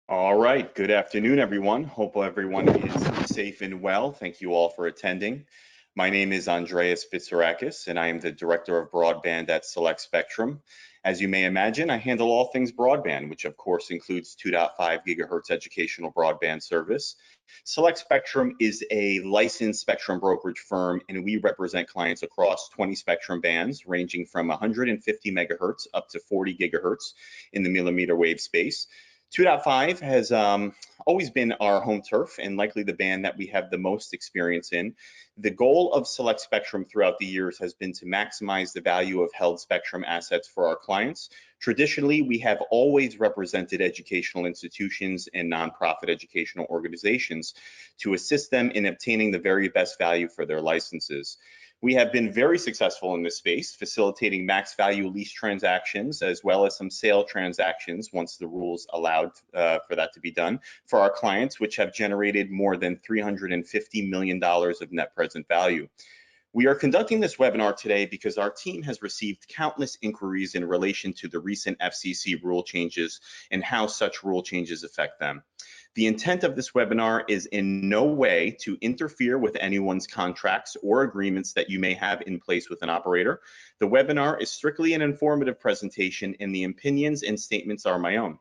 All right, good afternoon, everyone. Hope everyone is safe and well. Thank you all for attending. My name is Andreas Fitsarakis, and I am the Director of Broadband at Select Spectrum. As you may imagine, I handle all things broadband, which of course includes 2.5 gigahertz educational broadband service. Select Spectrum is a licensed spectrum brokerage firm, and we represent clients across 20 spectrum bands, ranging from 150 megahertz up to 40 gigahertz in the millimeter wave space. 2.5 has always been our home turf and likely the band that we have the most experience in. The goal of Select Spectrum throughout the years has been to maximize the value of held spectrum assets for our clients. Traditionally, we have always represented educational institutions and nonprofit educational organizations to assist them in obtaining the very best value for their licenses. We have been very successful in this space, facilitating max value lease transactions as well as some sale transactions once the rules allowed for that to be done for our clients, which have generated more than $350 million of net present value. We are conducting this webinar today because our team has received countless inquiries in relation to the recent FCC rule changes and how such rule changes affect them. The intent of this webinar is in no way to interfere with anyone's contracts or agreements that you may have in place with an operator. The webinar is strictly an informative presentation, and the opinions and statements are my own.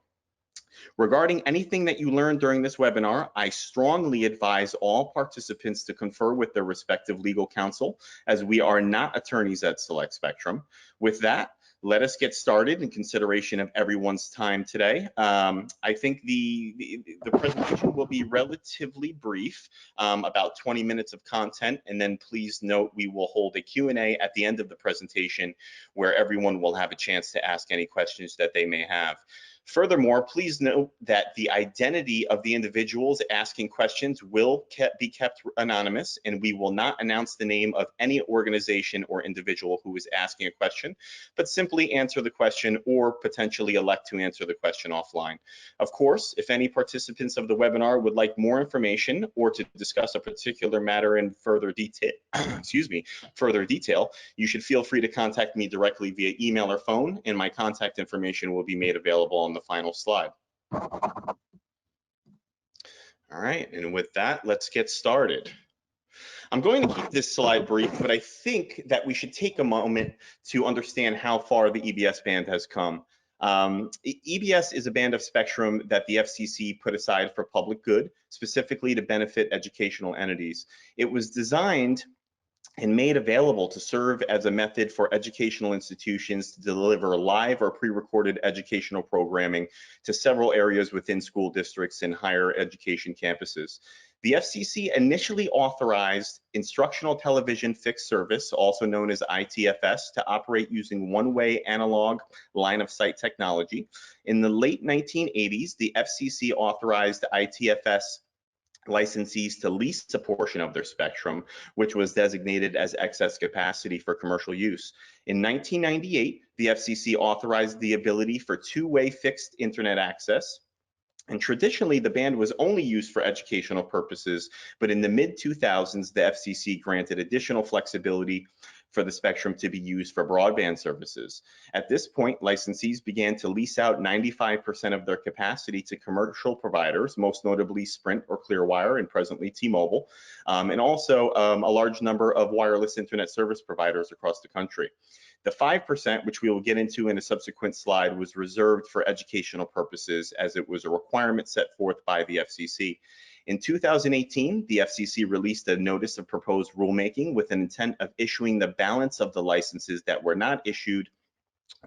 Regarding anything that you learned during this webinar, I strongly advise all participants to confer with their respective legal counsel, as we are not attorneys at Select Spectrum. With that, let us get started in consideration of everyone's time today. I think the presentation will be relatively brief, about 20 minutes of content, and then please note we will hold a Q&A at the end of the presentation where everyone will have a chance to ask any questions that they may have. Furthermore, please note that the identity of the individuals asking questions will be kept anonymous, and we will not announce the name of any organization or individual who is asking a question, but simply answer the question or potentially elect to answer the question offline. Of course, if any participants of the webinar would like more information or to discuss a particular matter in further detail, you should feel free to contact me directly via email or phone, and my contact information will be made available on the final slide. All right, and with that, let's get started. I'm going to keep this slide brief, but I think that we should take a moment to understand how far the EBS band has come. EBS is a band of spectrum that the FCC put aside for public good, specifically to benefit educational entities. It was designed and made available to serve as a method for educational institutions to deliver live or pre-recorded educational programming to several areas within school districts and higher education campuses. The FCC initially authorized instructional television fixed service, also known as ITFS, to operate using one-way analog line-of-sight technology. In the late 1980s, the FCC authorized ITFS licensees to lease a portion of their spectrum, which was designated as excess capacity for commercial use. In 1998, the FCC authorized the ability for two-way fixed internet access. And traditionally, the band was only used for educational purposes, but in the mid-2000s, the FCC granted additional flexibility for the spectrum to be used for broadband services. At this point, licensees began to lease out 95% of their capacity to commercial providers, most notably Sprint or Clearwire, and presently T-Mobile, and also a large number of wireless internet service providers across the country. The 5%, which we will get into in a subsequent slide, was reserved for educational purposes as it was a requirement set forth by the FCC. In 2018, the FCC released a notice of proposed rulemaking with an intent of issuing the balance of the licenses that were not issued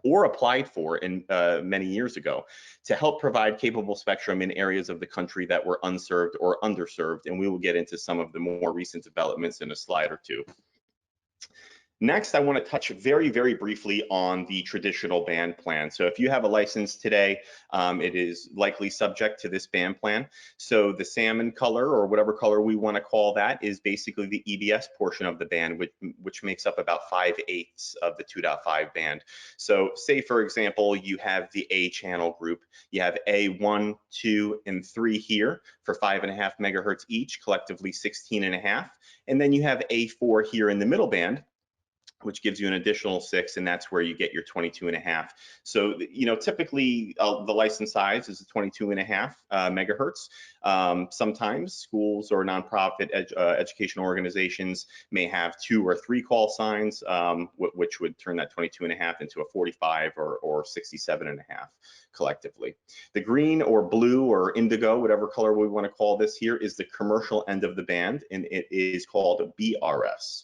or applied for in many years ago to help provide capable spectrum in areas of the country that were unserved or underserved. And we will get into some of the more recent developments in a slide or two. Next, I want to touch very, very briefly on the traditional band plan. So if you have a license today, it is likely subject to this band plan. So the salmon color, or whatever color we want to call that, is basically the EBS portion of the band, which makes up about 5/8 of the 2.5 band. So say, for example, you have the A channel group. You have A1, 2, and 3 here for 5.5 megahertz each, collectively 16.5. And then you have A4 here in the middle band, which gives you an additional 6, and that's where you get your 22.5. So, typically the license size is 22.5 megahertz. Sometimes schools or nonprofit educational organizations may have 2 or 3 call signs, which would turn that 22.5 into a 45 or 67.5 collectively. The green or blue or indigo, whatever color we want to call this here, is the commercial end of the band, and it is called BRS.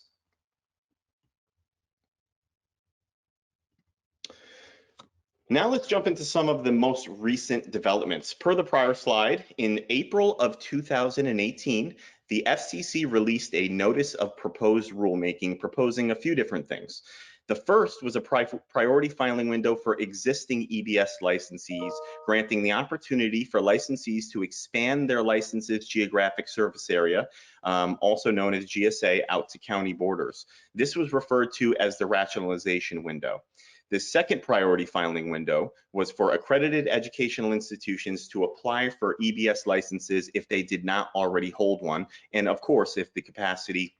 Now let's jump into some of the most recent developments. Per the prior slide, in April of 2018, the FCC released a notice of proposed rulemaking proposing a few different things. The first was a priority filing window for existing EBS licensees, granting the opportunity for licensees to expand their licenses geographic service area, also known as GSA, out to county borders. This was referred to as the rationalization window. The second priority filing window was for accredited educational institutions to apply for EBS licenses if they did not already hold one, and of course, if the capacity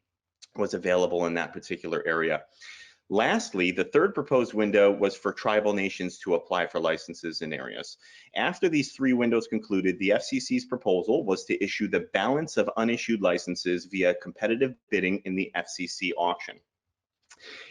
was available in that particular area. Lastly, the third proposed window was for tribal nations to apply for licenses in areas. After these 3 windows concluded, the FCC's proposal was to issue the balance of unissued licenses via competitive bidding in the FCC auction.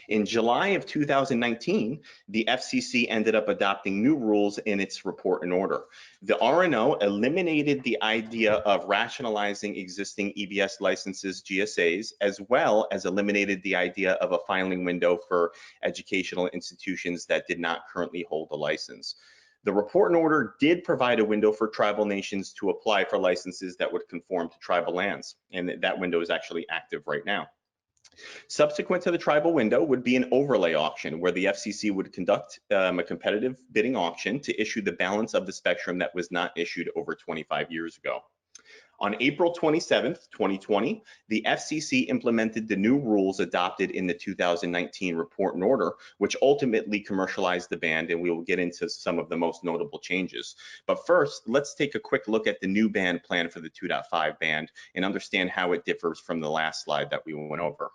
In July of 2019, the FCC ended up adopting new rules in its report and order. The R&O eliminated the idea of rationalizing existing EBS licenses, GSAs, as well as eliminated the idea of a filing window for educational institutions that did not currently hold a license. The report and order did provide a window for tribal nations to apply for licenses that would conform to tribal lands, and that window is actually active right now. Subsequent to the tribal window would be an overlay auction where the FCC would conduct a competitive bidding auction to issue the balance of the spectrum that was not issued over 25 years ago. On April 27th, 2020, the FCC implemented the new rules adopted in the 2019 report and order, which ultimately commercialized the band, and we will get into some of the most notable changes. But first, let's take a quick look at the new band plan for the 2.5 band and understand how it differs from the last slide that we went over.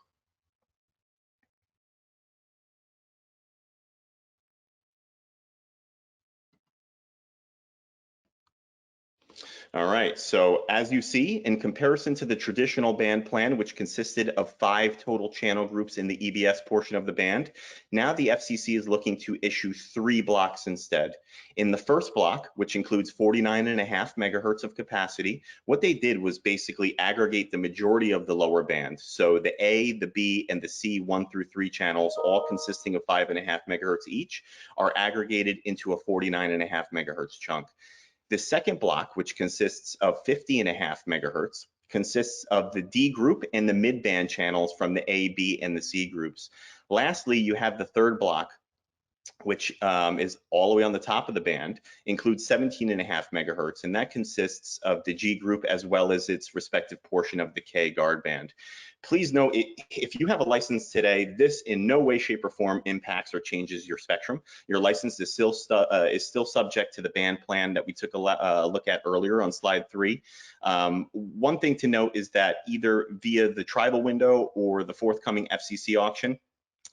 All right, so as you see, in comparison to the traditional band plan, which consisted of 5 total channel groups in the EBS portion of the band, now the FCC is looking to issue 3 blocks instead. In the first block, which includes 49.5 megahertz of capacity, what they did was basically aggregate the majority of the lower band. So the A, the B, and the C 1 through 3 channels, all consisting of 5.5 megahertz each, are aggregated into a 49.5 megahertz chunk. The second block, which consists of 50.5 megahertz, consists of the D group and the mid-band channels from the A, B, and the C groups. Lastly, you have the third block, which is all the way on the top of the band, includes 17.5 megahertz, and that consists of the G group as well as its respective portion of the K guard band. Please note, if you have a license today, this in no way, shape, or form impacts or changes your spectrum. Your license is still subject to the band plan that we took a look at earlier on slide 3. One thing to note is that either via the tribal window or the forthcoming FCC auction,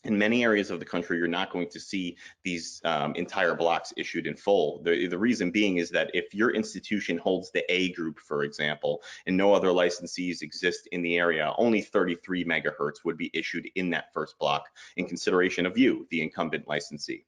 in many areas of the country, you're not going to see these entire blocks issued in full. The reason being is that if your institution holds the A group, for example, and no other licensees exist in the area, only 33 megahertz would be issued in that first block in consideration of you, the incumbent licensee.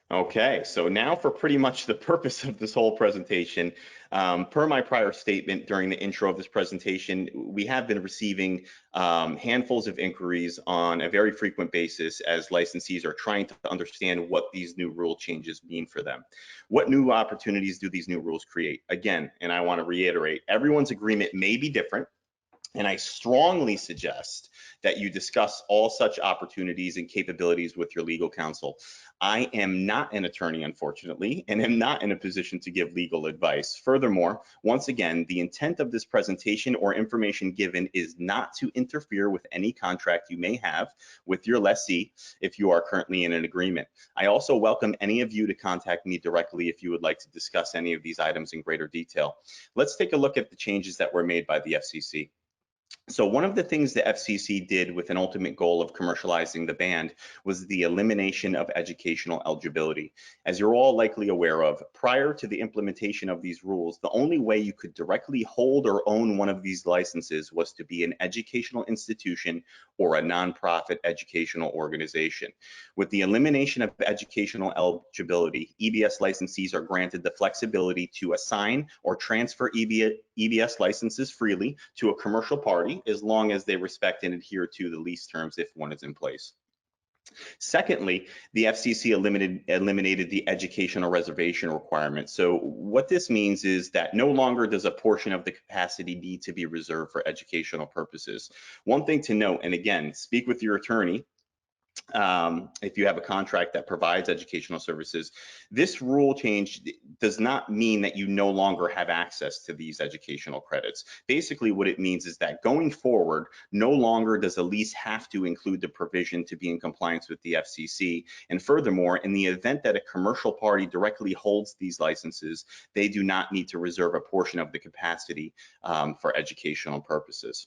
Okay, so now for pretty much the purpose of this whole presentation, per my prior statement during the intro of this presentation, we have been receiving handfuls of inquiries on a very frequent basis as licensees are trying to understand what these new rule changes mean for them. What new opportunities do these new rules create? Again, and I want to reiterate, everyone's agreement may be different, And I strongly suggest that you discuss all such opportunities and capabilities with your legal counsel. I am not an attorney, unfortunately, and am not in a position to give legal advice. Furthermore, once again, the intent of this presentation or information given is not to interfere with any contract you may have with your lessee if you are currently in an agreement. I also welcome any of you to contact me directly if you would like to discuss any of these items in greater detail. Let's take a look at the changes that were made by the FCC. So one of the things the FCC did with an ultimate goal of commercializing the band was the elimination of educational eligibility. As you're all likely aware of, prior to the implementation of these rules, the only way you could directly hold or own one of these licenses was to be an educational institution or a nonprofit educational organization. With the elimination of educational eligibility, EBS licensees are granted the flexibility to assign or transfer EBS licenses freely to a commercial party as long as they respect and adhere to the lease terms if one is in place. Secondly, the FCC eliminated the educational reservation requirement. So what this means is that no longer does a portion of the capacity need to be reserved for educational purposes. One thing to note, and again, speak with your attorney if you have a contract that provides educational services, this rule change does not mean that you no longer have access to these educational credits. Basically, what it means is that going forward, no longer does a lease have to include the provision to be in compliance with the FCC. And furthermore, in the event that a commercial party directly holds these licenses, they do not need to reserve a portion of the capacity for educational purposes.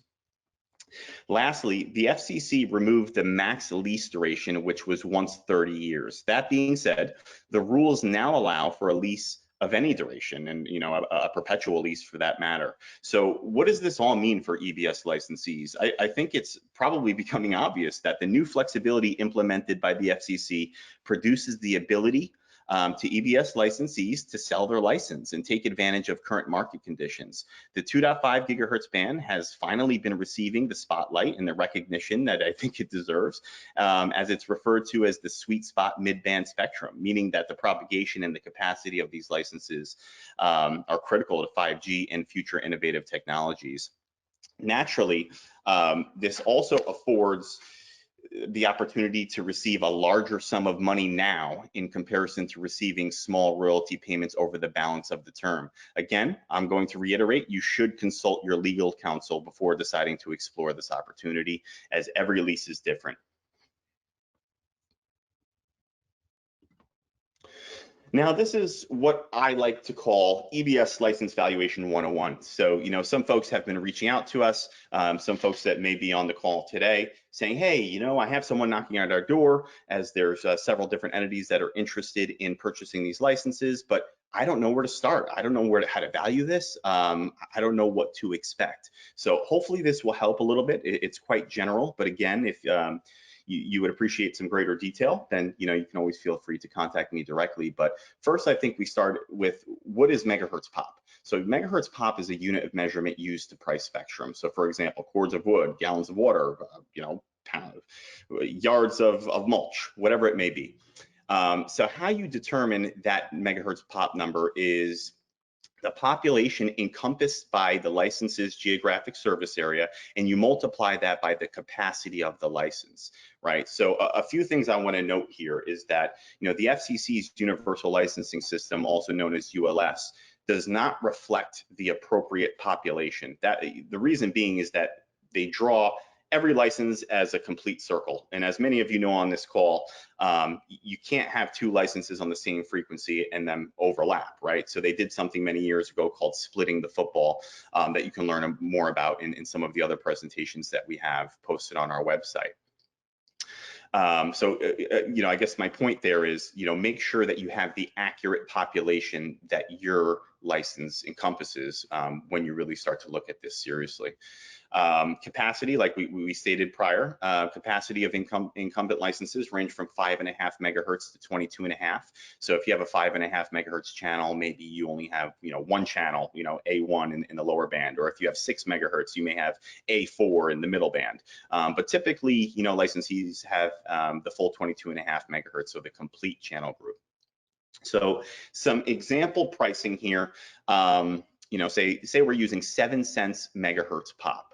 Lastly, the FCC removed the max lease duration, which was once 30 years. That being said, the rules now allow for a lease of any duration and a perpetual lease for that matter. So what does this all mean for EBS licensees? I think it's probably becoming obvious that the new flexibility implemented by the FCC produces the ability to EBS licensees to sell their license and take advantage of current market conditions. The 2.5 gigahertz band has finally been receiving the spotlight and the recognition that I think it deserves, as it's referred to as the sweet spot mid-band spectrum, meaning that the propagation and the capacity of these licenses are critical to 5G and future innovative technologies. Naturally, this also affords the opportunity to receive a larger sum of money now in comparison to receiving small royalty payments over the balance of the term. Again, I'm going to reiterate, you should consult your legal counsel before deciding to explore this opportunity, as every lease is different. Now, this is what I like to call EBS License Valuation 101. So, some folks have been reaching out to us, some folks that may be on the call today saying, hey, I have someone knocking at our door, as there's several different entities that are interested in purchasing these licenses, but I don't know where to start. I don't know how to value this. I don't know what to expect. So hopefully this will help a little bit. It's quite general, but again, if you would appreciate some greater detail, then you can always feel free to contact me directly. But first, I think we start with what is megahertz pop. So megahertz pop is a unit of measurement used to price spectrum. So for example, cords of wood, gallons of water, yards of mulch, whatever it may be. So how you determine that megahertz pop number is the population encompassed by the license's geographic service area, and you multiply that by the capacity of the license, right? So a few things I want to note here is that, the FCC's universal licensing system, also known as ULS, does not reflect the appropriate population. The reason being is that they draw every license as a complete circle. And as many of you know on this call, you can't have two licenses on the same frequency and then overlap, right? So they did something many years ago called splitting the football that you can learn more about in some of the other presentations that we have posted on our website. I guess my point there is, make sure that you have the accurate population that your license encompasses when you really start to look at this seriously. Capacity, like we stated prior, capacity of incumbent licenses range from 5.5 megahertz to 22.5. So if you have a 5.5 megahertz channel, maybe you only have one channel, A1 in the lower band, or if you have 6 megahertz, you may have A4 in the middle band. But typically, licensees have the full 22.5 megahertz, so the complete channel group. So some example pricing here, say we're using 7 cents megahertz pop.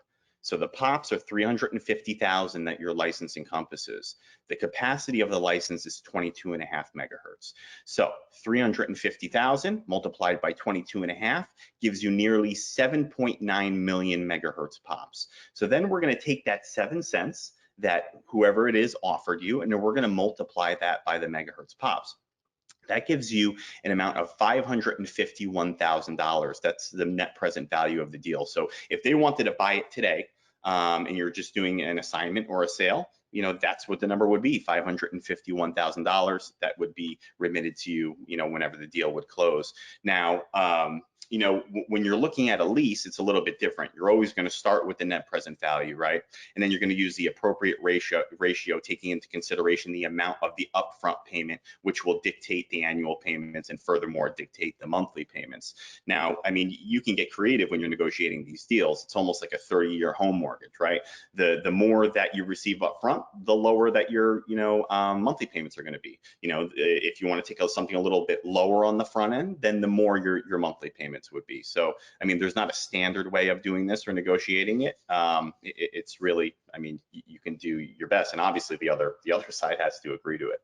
So the pops are 350,000 that your license encompasses. The capacity of the license is 22.5 megahertz. So 350,000 multiplied by 22.5 gives you nearly 7.9 million megahertz pops. So then we're going to take that 7 cents that whoever it is offered you, and then we're going to multiply that by the megahertz pops. That gives you an amount of $551,000. That's the net present value of the deal. So if they wanted to buy it today, and you're just doing an assignment or a sale, you know, that's what the number would be, $551,000 that would be remitted to you, you know, whenever the deal would close. Now, you know, when you're looking at a lease, it's a little bit different. You're always going to start with the net present value, right? And then you're going to use the appropriate ratio, taking into consideration the amount of the upfront payment, which will dictate the annual payments and furthermore dictate the monthly payments. Now, I mean, you can get creative when you're negotiating these deals. It's almost like a 30-year home mortgage, right? The more that you receive upfront, the lower that your, you know, monthly payments are going to be. You know, if you want to take something a little bit lower on the front end, then the more your monthly payments would be. So, I mean, there's not a standard way of doing this or negotiating it. It's really, I mean, you can do your best, and obviously the other side has to agree to it.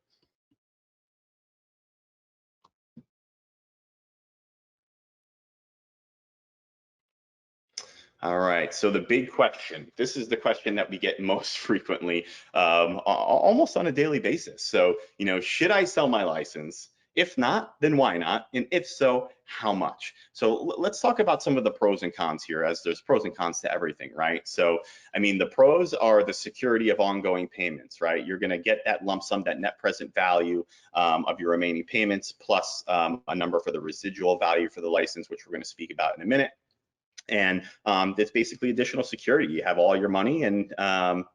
All right, so the big question, this is the question that we get most frequently, almost on a daily basis. So, you know, should I sell my license? If not, then why not? And if so, how much? So let's talk about some of the pros and cons here, as there's pros and cons to everything, right? So, I mean, the pros are the security of ongoing payments, right? You're gonna get that lump sum, that net present value of your remaining payments, plus a number for the residual value for the license, which we're gonna speak about in a minute. And it's basically additional security. You have all your money, and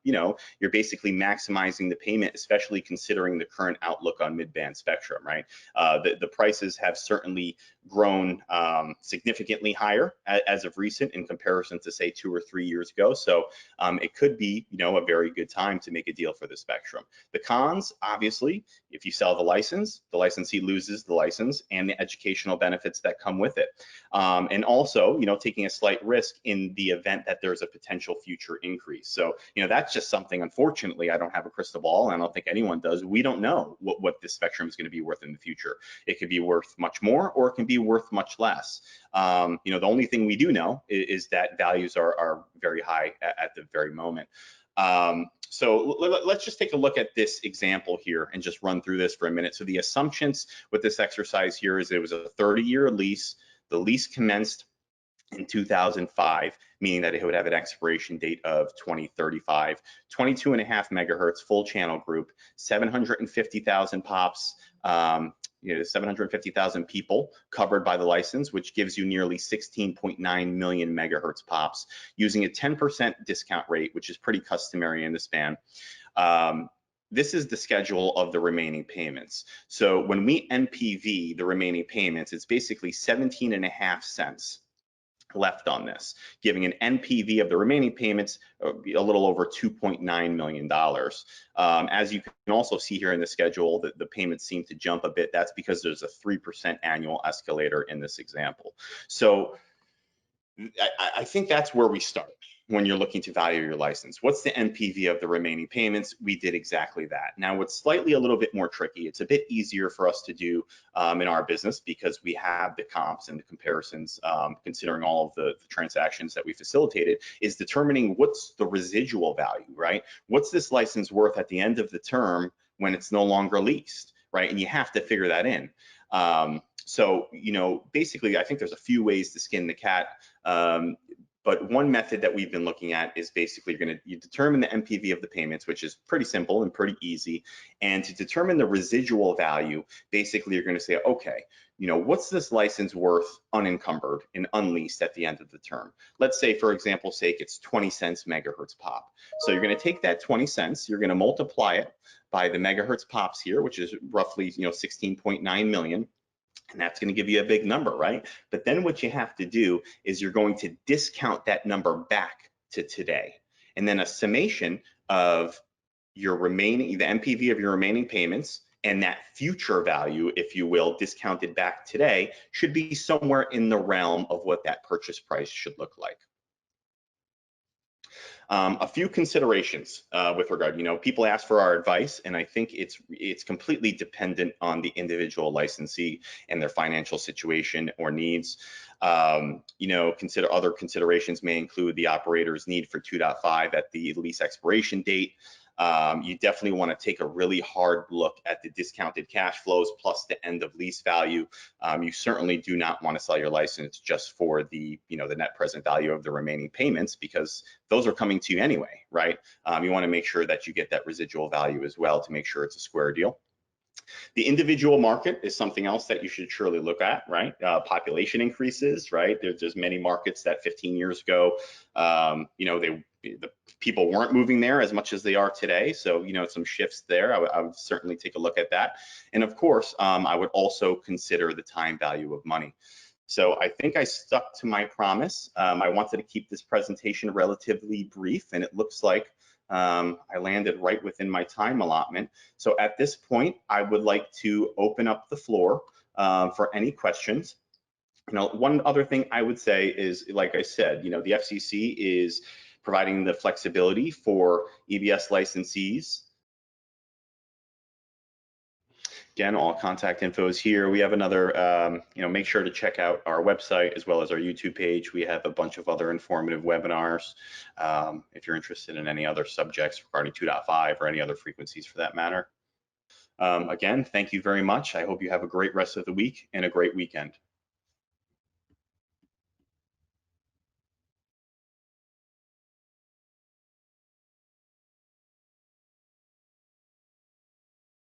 you know, you're basically maximizing the payment, especially considering the current outlook on mid-band spectrum, right? The prices have certainly grown significantly higher as of recent in comparison to, say, 2 or 3 years ago. So it could be, you know, a very good time to make a deal for the spectrum. The cons, obviously, if you sell the licensee loses the license and the educational benefits that come with it. And also, you know, taking a slight risk in the event that there's a potential future increase. So, you know, that's just something, unfortunately, I don't have a crystal ball, and I don't think anyone does. We don't know what this spectrum is going to be worth in the future. It could be worth much more, or it can be worth much less. You know, the only thing we do know is that values are very high at the very moment. So let's just take a look at this example here and just run through this for a minute. So the assumptions with this exercise here is it was a 30-year lease. The lease commenced in 2005, meaning that it would have an expiration date of 2035, 22.5 megahertz full channel group, 750,000 pops, you know, 750,000 people covered by the license, which gives you nearly 16.9 million megahertz pops using a 10% discount rate, which is pretty customary in this band. This is the schedule of the remaining payments. So when we NPV the remaining payments, it's basically 17.5 cents left on this, giving an NPV of the remaining payments a little over $2.9 million. As you can also see here in the schedule, that the payments seem to jump a bit. That's because there's a 3% annual escalator in this example. So I think that's where we start when you're looking to value your license. What's the NPV of the remaining payments? We did exactly that. Now, what's slightly a little bit more tricky, it's a bit easier for us to do in our business because we have the comps and the comparisons, considering all of the transactions that we facilitated, is determining what's the residual value, right? What's this license worth at the end of the term when it's no longer leased, right? And you have to figure that in. So, you know, basically, I think there's a few ways to skin the cat. But one method that we've been looking at is basically you determine the NPV of the payments, which is pretty simple and pretty easy. And to determine the residual value, basically you're going to say, okay, you know, what's this license worth unencumbered and unleased at the end of the term? Let's say, for example's sake, it's 20 cents megahertz pop. So you're going to take that 20 cents, you're going to multiply it by the megahertz pops here, which is roughly, you know, 16.9 million. And that's going to give you a big number, right? But then what you have to do is you're going to discount that number back to today. And then a summation of your remaining, the NPV of your remaining payments and that future value, if you will, discounted back today, should be somewhere in the realm of what that purchase price should look like. A few considerations with regard, people ask for our advice, and I think it's completely dependent on the individual licensee and their financial situation or needs. Consider other considerations may include the operator's need for 2.5 at the lease expiration date. You definitely want to take a really hard look at the discounted cash flows plus the end of lease value. You certainly do not want to sell your license just for the net present value of the remaining payments, because those are coming to you anyway, right? You want to make sure that you get that residual value as well to make sure it's a square deal. The individual market is something else that you should surely look at, right? Population increases, right? There's many markets that 15 years ago, the people weren't moving there as much as they are today. So, some shifts there. I would certainly take a look at that. And of course, I would also consider the time value of money. So I think I stuck to my promise. I wanted to keep this presentation relatively brief, and it looks like I landed right within my time allotment. So at this point, I would like to open up the floor for any questions. One other thing I would say is, like I said, the FCC is providing the flexibility for EBS licensees. Again, all contact info is here. We have another, make sure to check out our website as well as our YouTube page. We have a bunch of other informative webinars if you're interested in any other subjects regarding 2.5 or any other frequencies for that matter. Again, thank you very much. I hope you have a great rest of the week and a great weekend.